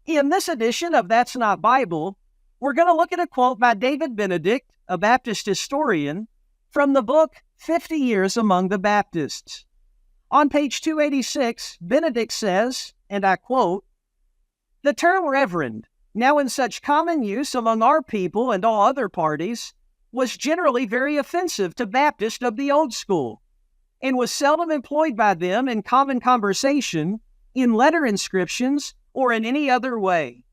In this edition of That's Not Bible, we're going to look at a quote by David Benedict, a Baptist historian, from the book 50 Years Among the Baptists. On page 286, Benedict says, and I quote, "The term Reverend, now in such common use among our people and all other parties, was generally very offensive to Baptists of the old school, and was seldom employed by them in common conversation, in letter inscriptions, or in any other way.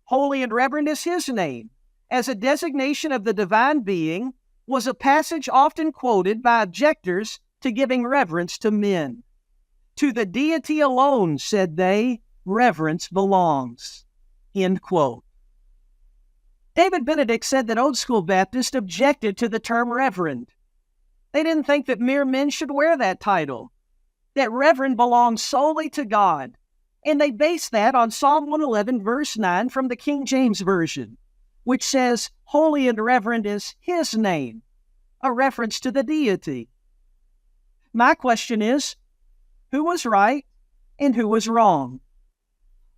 Holy and Reverend is his name. As a designation of the divine being, was a passage often quoted by objectors to giving reverence to men. To the deity alone, said they, reverence belongs." End quote. David Benedict said that Old School Baptists objected to the term Reverend. They didn't think that mere men should wear that title, that Reverend belongs solely to God, and they based that on Psalm 111, verse 9 from the King James Version, which says, "Holy and Reverend is his name," a reference to the deity. My question is, who was right and who was wrong?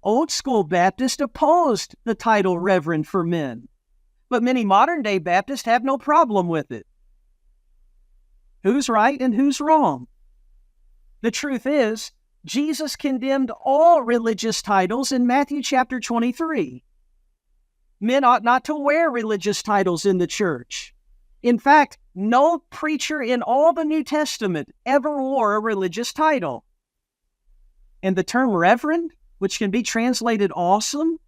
Old School Baptists opposed the title Reverend for men, but many modern-day Baptists have no problem with it. Who's right and who's wrong? The truth is, Jesus condemned all religious titles in Matthew chapter 23. Men ought not to wear religious titles in the church. In fact, no preacher in all the New Testament ever wore a religious title. And the term Reverend, which can be translated awesome,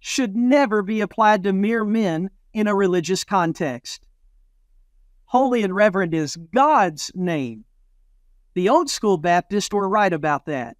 should never be applied to mere men in a religious context. Holy and Reverend is God's name. The Old School Baptists were right about that.